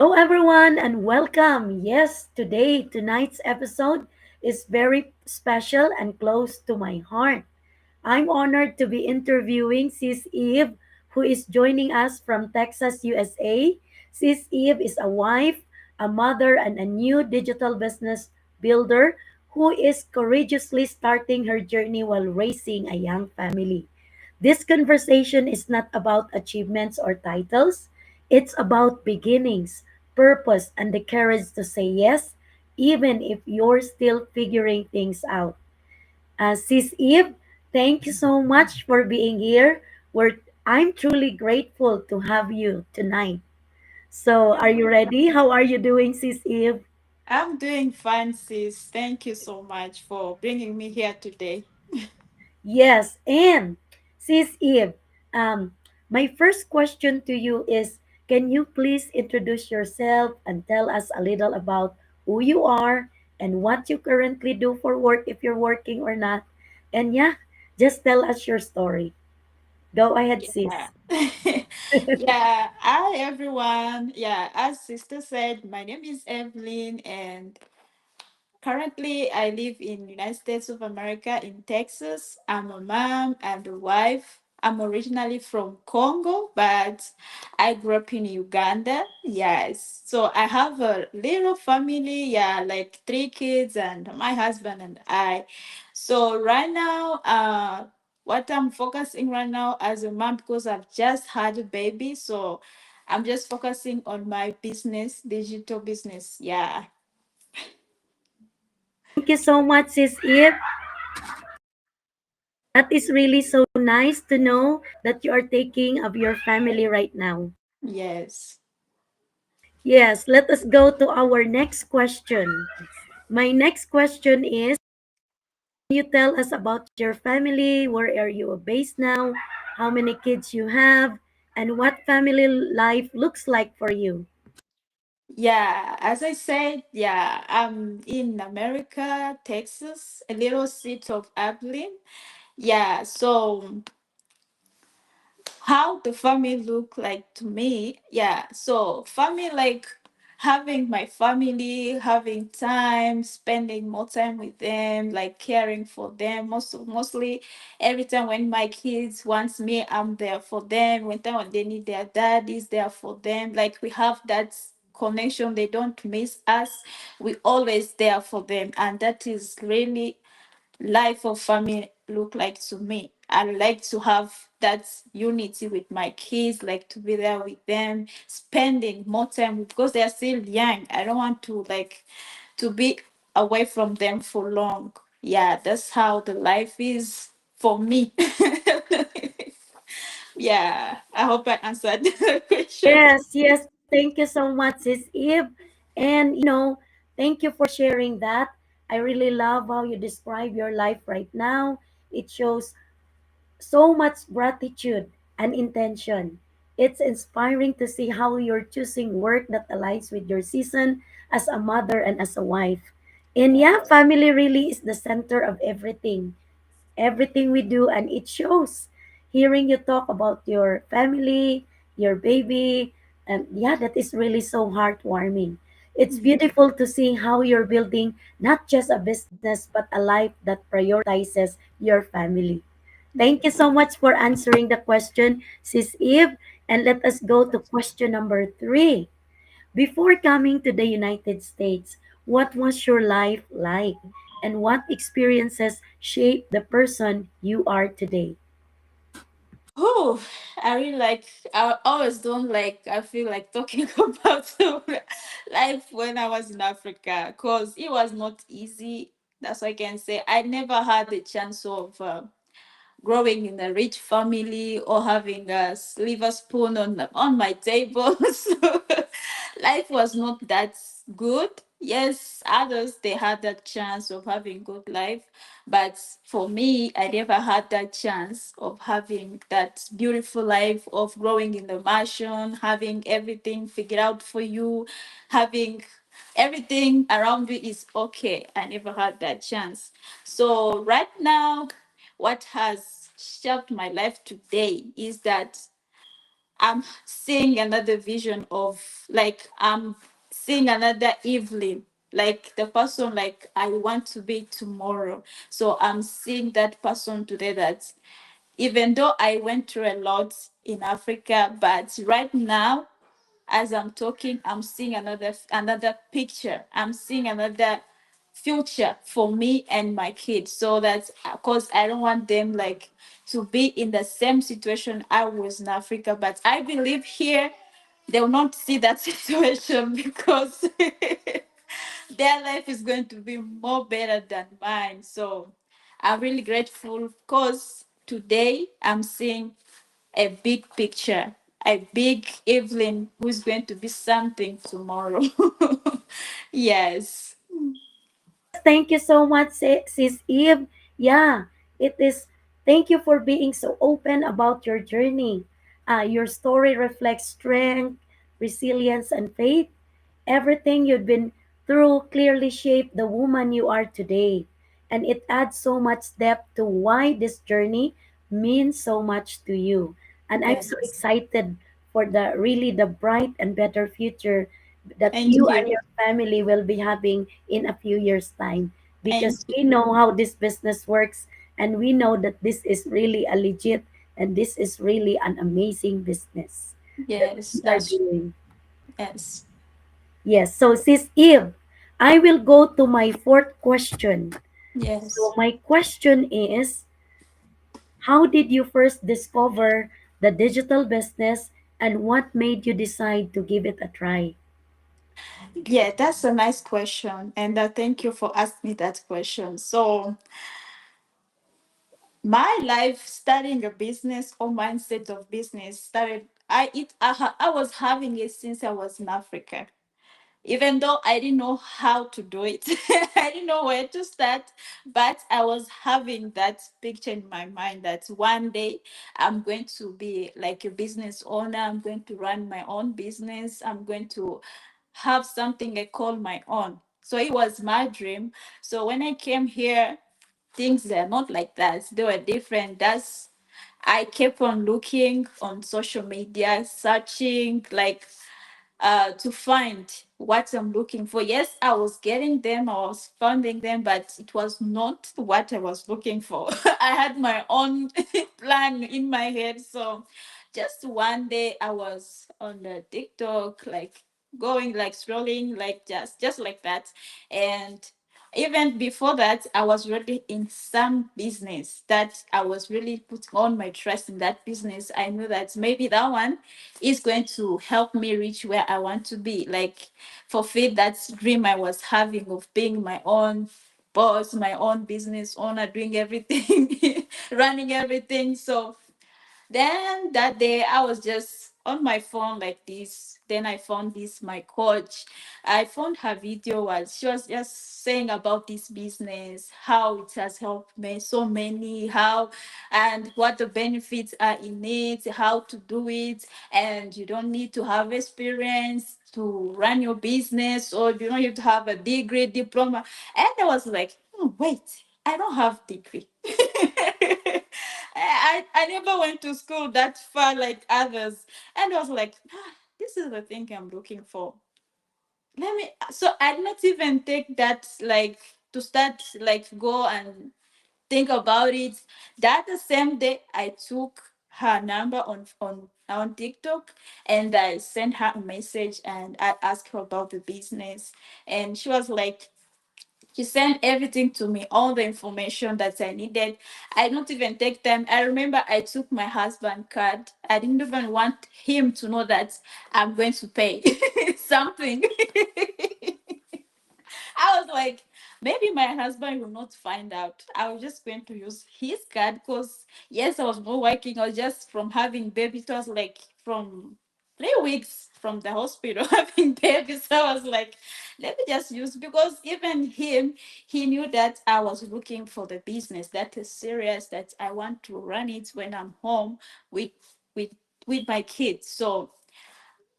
Hello, everyone, and welcome. Yes, tonight's episode is very special and close to my heart. I'm honored to be interviewing Sis Eve, who is joining us from Texas, USA. Sis Eve is a wife, a mother, and a new digital business builder who is courageously starting her journey while raising a young family. This conversation is not about achievements or titles, it's about beginnings, purpose, and the courage to say yes, even if you're still figuring things out. Sis Eve, thank you so much for being here. I'm truly grateful to have you tonight. So, are you ready? How are you doing, Sis Eve? I'm doing fine, sis. Thank you so much for bringing me here today. Yes, and Sis Eve, um, my first question to you is, can you please introduce yourself and tell us a little about who you are and what you currently do for work, if you're working or not? And yeah, just tell us your story. Go ahead, Yeah. sis. Yeah. Hi, everyone. Yeah. As sister said, my name is Evelyn, and currently, I live in United States of America in Texas. I'm a mom and a wife. I'm originally from Congo, but I grew up in Uganda. Yes. So I have a little family, yeah, like three kids and my husband and I. So right now, what I'm focusing right now as a mom because I've just had a baby, so I'm just focusing on my business, digital business. Yeah. Thank you so much, Sis Eve. That is really so nice to know that you are taking of your family right now. Yes. Yes, let us go to our next question. My next question is, can you tell us about your family? Where are you based now? How many kids you have? And what family life looks like for you? Yeah, as I said, yeah, I'm in America, Texas, a little city of Abilene. Yeah, so how the family look like to me? Yeah, so family like having my family, having time, spending more time with them, like caring for them. Mostly every time when my kids wants me, I'm there for them. When they need their dad is there for them. Like we have that connection. They don't miss us. We always there for them, and that is really life of family look like to me. I like to have that unity with my kids, like to be there with them, spending more time because they're still young. I don't want to like to be away from them for long. Yeah, that's how the life is for me. Yeah, I hope I answered the question. Yes, yes. Thank you so much, Sis Eve. And, thank you for sharing that. I really love how you describe your life right now. It shows so much gratitude and intention. It's inspiring to see how you're choosing work that aligns with your season as a mother and as a wife. And yeah, family really is the center of everything we do, and it shows. Hearing you talk about your family, your baby, and yeah, that is really so heartwarming. It's beautiful to see how you're building not just a business but a life that prioritizes your family. Thank you so much for answering the question, Sis Eve. And let us go to question number three. Before coming to the United States, what was your life like? And what experiences shaped the person you are today? Oh, I really like. I always don't like. I feel like talking about life when I was in Africa because it was not easy. That's what I can say. I never had the chance of growing in a rich family or having a silver spoon on my table. So life was not that good. Yes, others they had that chance of having good life, but for me, I never had that chance of having that beautiful life of growing in the mansion, having everything figured out for you, having everything around you is okay. I never had that chance. So right now what has shaped my life today is that I'm seeing another vision of, like, I'm seeing another Evelyn, like the person like I want to be tomorrow. So I'm seeing that person today, that even though I went through a lot in Africa, but right now, as I'm talking, I'm seeing another picture. I'm seeing another future for me and my kids. So that, of course, I don't want them like to be in the same situation I was in Africa. But I believe here they will not see that situation, because their life is going to be more better than mine. So I'm really grateful, because today I'm seeing a big picture, a big Evelyn who's going to be something tomorrow. Yes. Thank you so much, Sis Eve. Yeah, it is. Thank you for being so open about your journey. Your story reflects strength, resilience, and faith. Everything you've been through clearly shaped the woman you are today. And it adds so much depth to why this journey means so much to you. And I'm so Yes. excited for the really the bright and better future that Thank you and you. your family will be having in a few years' time. Thank Because you. we know how this business works, and we know that this is really a legit, and this is really an amazing business that Yes, we are that's doing. yes. Yes, so Sis Eve, I will go to my fourth question. Yes. So my question is, how did you first discover the digital business and what made you decide to give it a try? Yeah, that's a nice question. And thank you for asking me that question. So my life starting a business, or mindset of business started, I was having it since I was in Africa. Even though I didn't know how to do it, I didn't know where to start, but I was having that picture in my mind that one day I'm going to be like a business owner, I'm going to run my own business, I'm going to have something I call my own. So it was my dream. So when I came here, things are not like that. They were different. That's I kept on looking on social media, searching, like, to find what I'm looking for. Yes, I was getting them, I was finding them, but it was not what I was looking for. I had my own plan in my head. So just one day I was on the TikTok, like going, like scrolling, like just like that. And even before that, I was already in some business that I was really putting on my trust in that business. I knew that maybe that one is going to help me reach where I want to be, like fulfill that dream I was having of being my own boss, my own business owner, doing everything, running everything. So then that day, I was just on my phone like this. Then I found this my coach. I found her video, was she was just saying about this business, how it has helped me so many, how and what the benefits are in it, how to do it, and you don't need to have experience to run your business, or you don't have to have a degree, diploma. And I was like, wait, I don't have degree. I never went to school that far like others. And I was like, this is the thing I'm looking for. Let me, so I did not even take that, like, to start, like, go and think about it. That the same day I took her number on TikTok, and I sent her a message and I asked her about the business. And she was like, she sent everything to me, all the information that I needed. I don't even take time. I remember I took my husband card. I didn't even want him to know that I'm going to pay something. I was like, maybe my husband will not find out. I was just going to use his card, because yes, I was not working. I was just from having baby. It was like from 3 weeks from the hospital having babies. So I was like, let me just use, because even him, he knew that I was looking for the business that is serious, that I want to run it when I'm home with with with my kids. So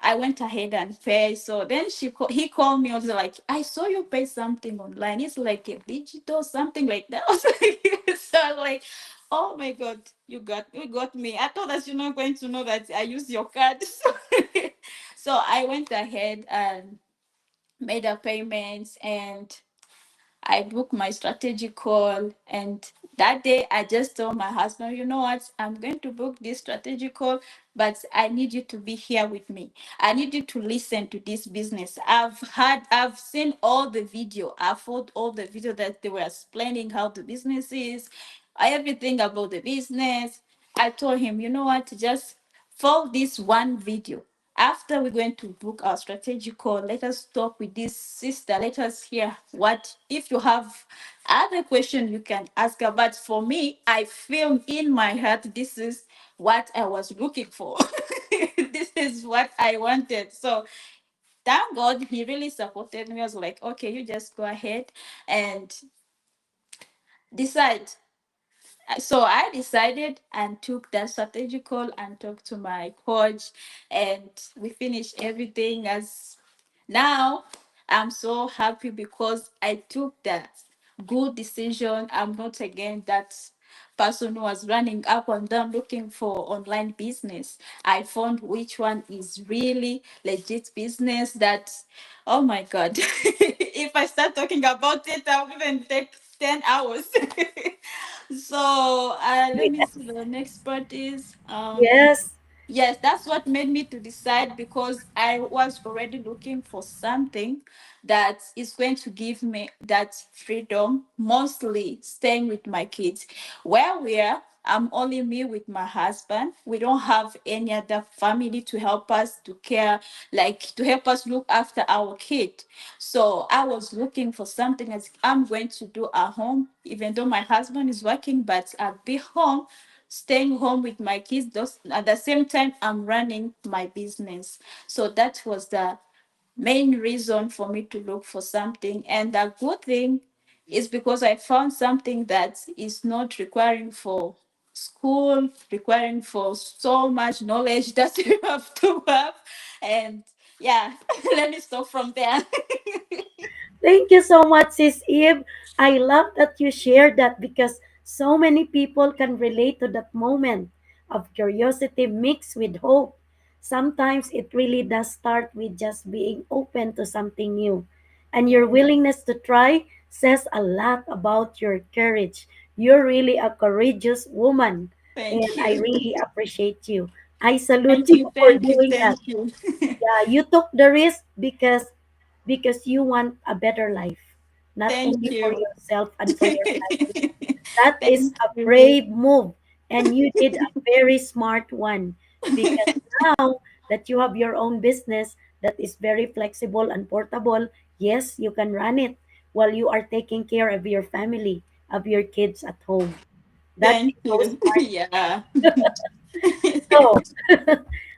I went ahead and paid. So then he called me. I was like, I saw you pay something online. It's like a digital something like that. I was like, so I'm like, oh my god, you got me. I thought that you're not going to know that I use your card. So I went ahead and made a payment, and I booked my strategic call. And that day, I just told my husband, you know what? I'm going to book this strategic call, but I need you to be here with me. I need you to listen to this business. I've seen all the video. I've followed all the video that they were explaining how the business is, everything about the business. I told him, you know what? Just follow this one video. After we're going to book our strategic call, let us talk with this sister. Let us hear what, if you have other questions, you can ask her. But for me, I feel in my heart, this is what I was looking for. This is what I wanted. So thank God he really supported me. I was like, okay, you just go ahead and decide. So I decided and took that strategy call and talked to my coach, and we finished everything. As now, I'm so happy because I took that good decision. I'm not again that person who was running up and down looking for online business. I found which one is really legit business that, oh my god, if I start talking about it, I'll even take 10 hours. So let me see, the next part is Yes. yes, that's what made me to decide, because I was already looking for something that is going to give me that freedom, mostly staying with my kids. Where we are, I'm only me with my husband. We don't have any other family to help us to care, like to help us look after our kid. So I was looking for something that I'm going to do at home, even though my husband is working, but I'll be home, staying home with my kids. Just at the same time, I'm running my business. So that was the main reason for me to look for something. And the good thing is because I found something that is not requiring for school, requiring for so much knowledge that you have to have. And yeah, let me stop from there. Thank you so much, Sis Eve. I love that you shared that because so many people can relate to that moment of curiosity mixed with hope. Sometimes it really does start with just being open to something new. And your willingness to try says a lot about your courage. You're really a courageous woman. And Thank I you. really appreciate you. I salute Thank you you. for Thank you. doing that. Thank you. Yeah, you took the risk because you want a better life, not Thank only for you. yourself and for your family. That is Thank a you. brave move, and you did a very smart one because now that you have your own business that is very flexible and portable, yes, you can run it while you are taking care of your family, of your kids at home. That Thank is so you. smart. Yeah. So,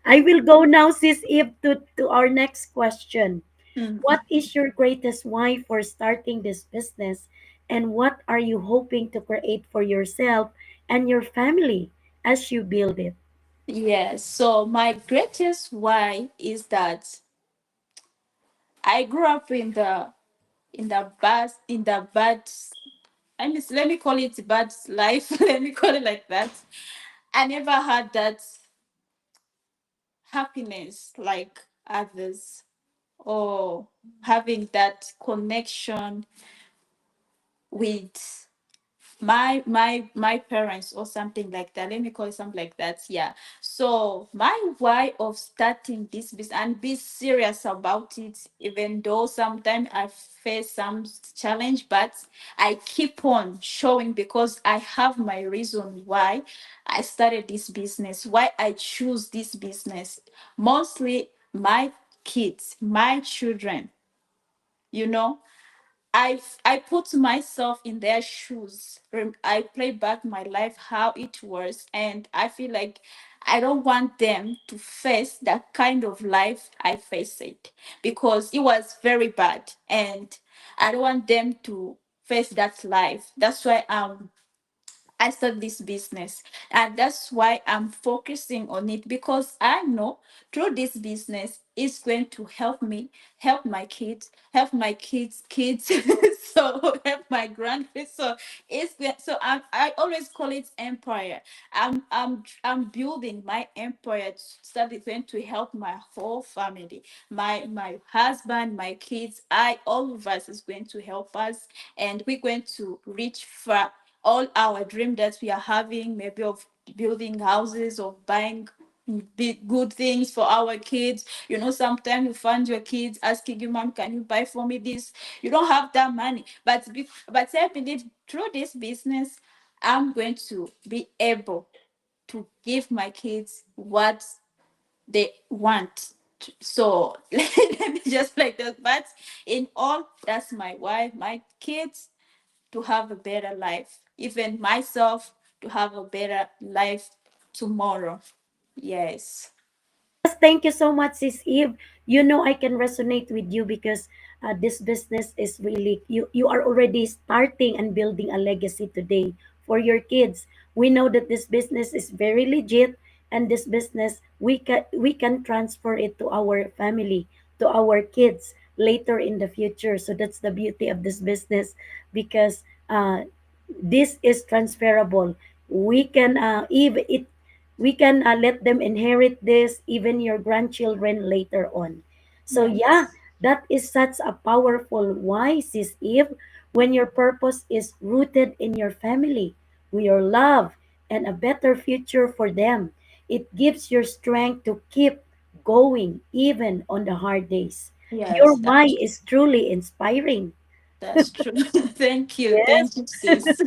I will go now, Sis Eve, to our next question. Mm. What is your greatest why for starting this business? And what are you hoping to create for yourself and your family as you build it? Yes. So my greatest why is that I grew up in the bad, let me call it bad life. Let me call it like that. I never had that happiness like others, or having that connection with my parents, or something like that. Let me call it something like that. Yeah. So my why of starting this business and be serious about it, even though sometimes I face some challenge, but I keep on showing because I have my reason why I started this business, why I choose this business. Mostly my kids, my children, you know, I put myself in their shoes. I play back my life how it was, and I feel like I don't want them to face that kind of life I faced it, because it was very bad, and I don't want them to face that life. That's why I start this business. And that's why I'm focusing on it, because I know through this business it's going to help me, help my kids, so help my grandkids. So I always call it empire. I'm building my empire that is going to help my whole family, my husband, my kids. I All of us is going to help us, and we're going to reach far. All our dream that we are having, maybe of building houses, of buying big good things for our kids. Sometimes you find your kids asking you, "Mom, can you buy for me this?" You don't have that money, but I believe through this business I'm going to be able to give my kids what they want. So let me just like that. But in all, that's my wife, my kids, to have a better life, even myself to have a better life tomorrow. Yes. Yes, thank you so much, Sis Eve. I can resonate with you because this business is really, you are already starting and building a legacy today for your kids. We know that this business is very legit, and this business we can transfer it to our family, to our kids later in the future. So that's the beauty of this business, because this is transferable. We can let them inherit this, even your grandchildren later on. So yeah, Yes. that is such a powerful why, Sis Eve, when your purpose is rooted in your family, your love, and a better future for them. It gives your strength to keep going even on the hard days. Your Yes, why is truly inspiring. that's true. Thank you. Yes. Thank you, sis.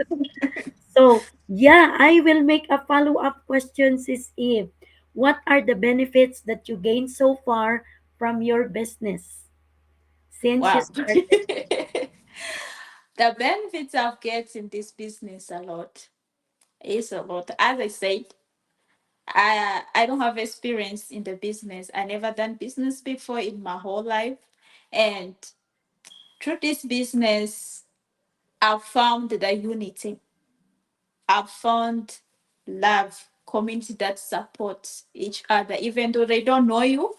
So, yeah, I will make a follow-up question, Sis Eve. What are the benefits that you gained so far from your business since you Wow. started? The benefits I've get in this business a lot. Is a lot. As I said, I don't have experience in the business. I never done business before in my whole life. And through this business, I've found the unity. I've found love, community that supports each other, even though they don't know you,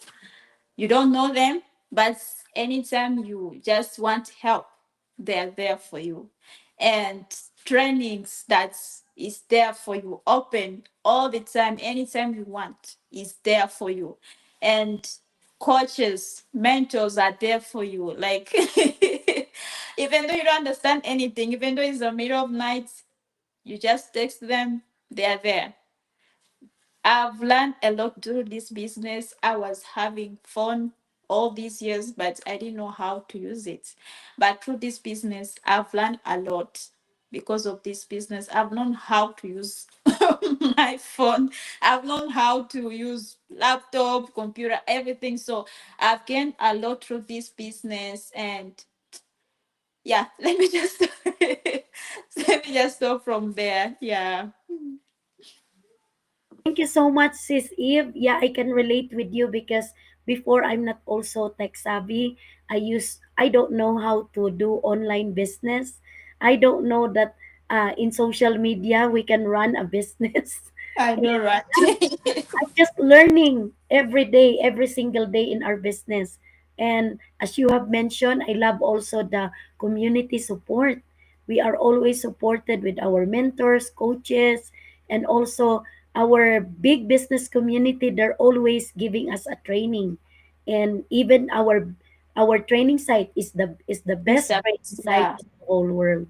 you don't know them, but anytime you just want help, they're there for you. And trainings that is there for you, open all the time, anytime you want, is there for you. And coaches, mentors are there for you. Like even though you don't understand anything, even though it's the middle of night, you just text them, they're there. I've learned a lot through this business. I was having fun all these years, but I didn't know how to use it. But through this business, I've learned a lot. Because of this business, I've learned how to use my phone. I've learned how to use laptop, computer, everything. So I've gained a lot through this business. And yeah, let me just stop from there. Yeah. Thank you so much, Sis Eve. Yeah, I can relate with you because before I'm not also tech savvy. I don't know how to do online business. I don't know that in social media we can run a business. I know, right? I'm just learning every day, every single day in our business. And as you have mentioned, I love also the community support. We are always supported with our mentors, coaches, and also our big business community. They're always giving us a training. And even our training site is the It's best a, training site yeah. in the whole world.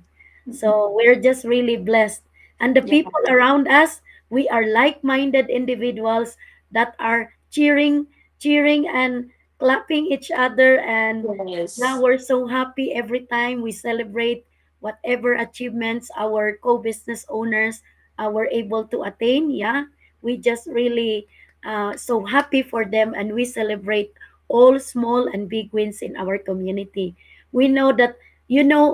Mhm. So we're just really blessed. And the Yeah. people around us, we are like-minded individuals that are cheering and clapping each other. And now Yes. we're so happy every time we celebrate whatever achievements our co-business owners were able to attain. Yeah, we just really so happy for them, and we celebrate all small and big wins in our community. We know that,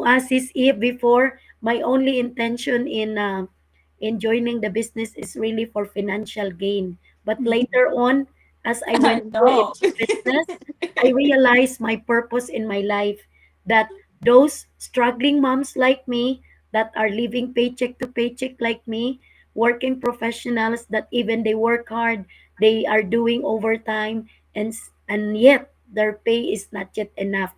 as is Eve, before, my only intention in joining the business is really for financial gain. But Mhm. later on, as I I went through in know. this business, I realized my purpose in my life, that those struggling moms like me that are living paycheck to paycheck like me, working professionals that even they work hard, they are doing overtime, and yet their pay is not yet enough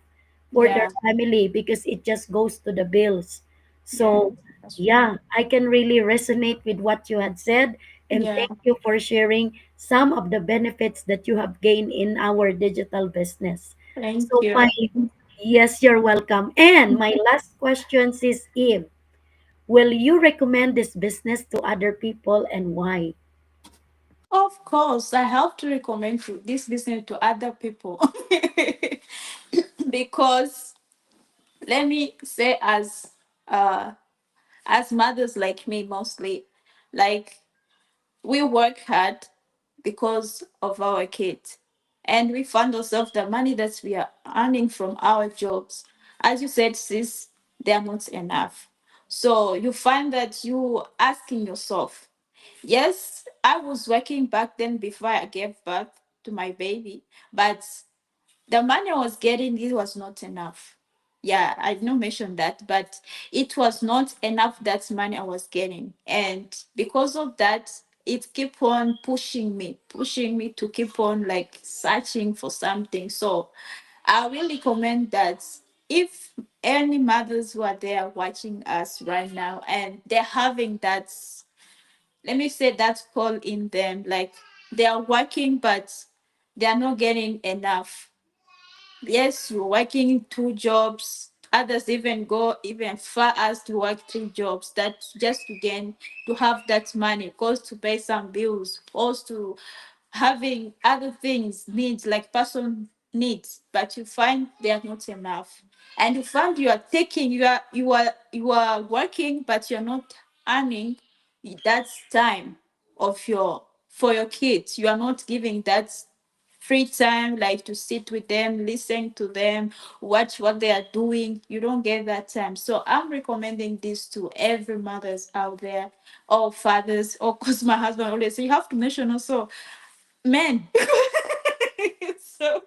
for their Yeah. family because it just goes to the bills. Yeah. So That's true. yeah, I can really resonate with what you had said, and Yeah. thank you for sharing some of the benefits that you have gained in our digital business. Thank So my you. yes, you're welcome. And my last question is, Eve, will you recommend this business to other people and why? Of course, I have to recommend this business to other people because let me say, uh as mothers like me mostly, like we work hard because of our kids, and we find ourselves the money that we are earning from our jobs, as you said, sis, they are not enough. So you find that you asking yourself, yes, I was working back then before I gave birth to my baby, but the money I was getting, it was not enough. Yeah, I did not mention that, but it was not enough, that money I was getting. And because of that, it keep on pushing me to keep on like searching for something. So I really recommend that if any mothers who are there watching us right now and they're having that, let me say, that call in them, like they are working but they are not getting enough. Yes, you're working two jobs. Others even go even far as to work three jobs. That just to gain, to have that money, goes to pay some bills, also to having other things, needs like person needs. But you find they are not enough, and you find you are taking, you are working, but you're not earning that time of your, for your kids. You are not giving that free time, like to sit with them, listen to them, watch what they are doing. You don't get that time. So I'm recommending this to every mothers out there, or fathers, or because my husband always say you have to mention also men. So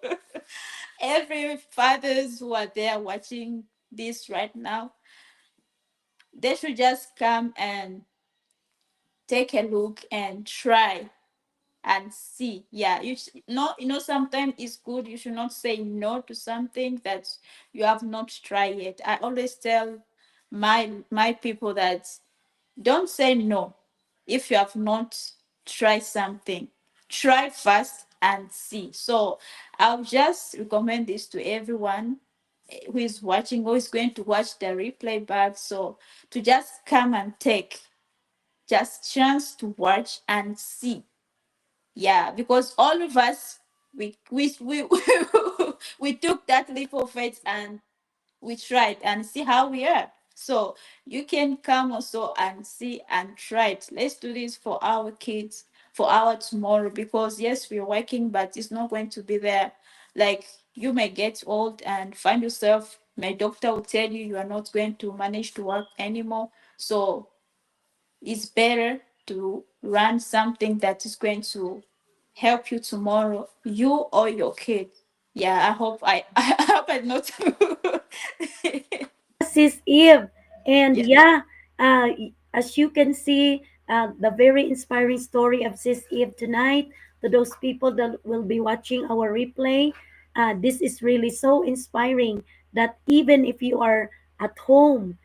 every fathers who are there watching this right now, they should just come and take a look and try and see. Yeah, sometimes it's good, you should not say no to something that you have not tried yet. I always tell my people that don't say no if you have not tried something. Try first and see. So I'll just recommend this to everyone who is watching, who is going to watch the replay back. So to just come and take just chance to watch and see. Yeah, because all of us, we we took that leap of faith and we tried and see how we are. So you can come also and see and try it. Let's do this for our kids, for our tomorrow, because yes, we're working, but it's not going to be there. Like you may get old and find yourself, my doctor will tell you you are not going to manage to work anymore. So it's better to run something that is going to help you tomorrow, you or your kid. Yeah, I hope I hope I not. Sis Eve. And Yeah. yeah, as you can see, the very inspiring story of Sis Eve tonight, to those people that will be watching our replay, this is really so inspiring that even if you are at home,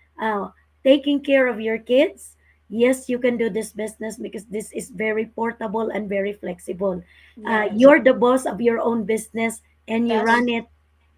taking care of your kids, yes, you can do this business because this is very portable and very flexible. Yes, You're the boss of your own business and you that's run it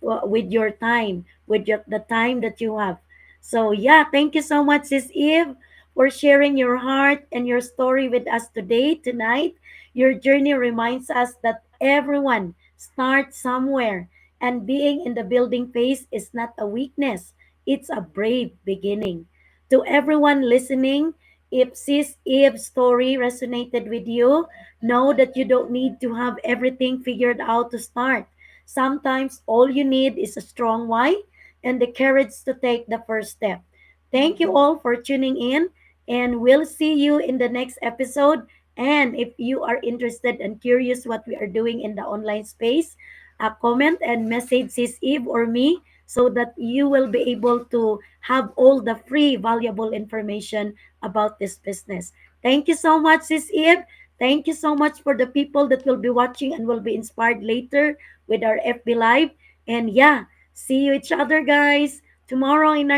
with your time, with the time that you have. So yeah, thank you so much, Sis Eve, for sharing your heart and your story with us today, tonight. Your journey reminds us that everyone starts somewhere, and being in the building phase is not a weakness, it's a brave beginning. To everyone listening, if Sis Eve's story resonated with you, know that you don't need to have everything figured out to start. Sometimes all you need is a strong why and the courage to take the first step. Thank you all for tuning in, and we'll see you in the next episode. And if you are interested and curious what we are doing in the online space, comment and message Sis Eve or me so that you will be able to have all the free valuable information about this business. Thank you so much, Sis Eve. Thank you so much for the people that will be watching and will be inspired later with our FB Live. And yeah, see you each other, guys, tomorrow in our